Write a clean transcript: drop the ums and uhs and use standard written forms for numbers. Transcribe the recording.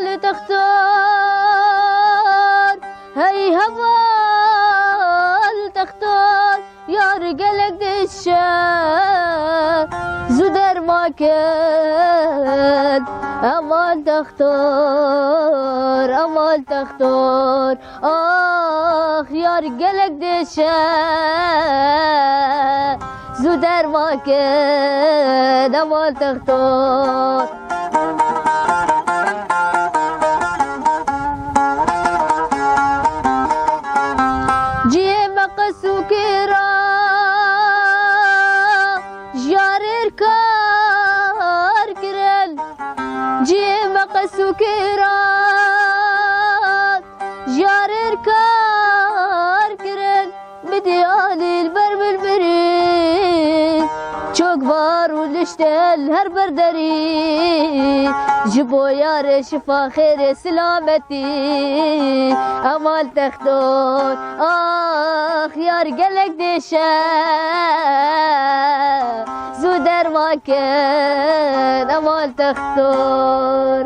اول تختار هی اول تختار یار گلک دشه زودر ما کن اول تختار آخ یار گلک دشه زودر ما کن اول تختار سكرات جارر كار كرن بديالي البر بالبريد çok var uluştel her berderi جبو يار شفا خير سلامتي امال تختار اخ يار قلق دشا زودر ما كان امال تختار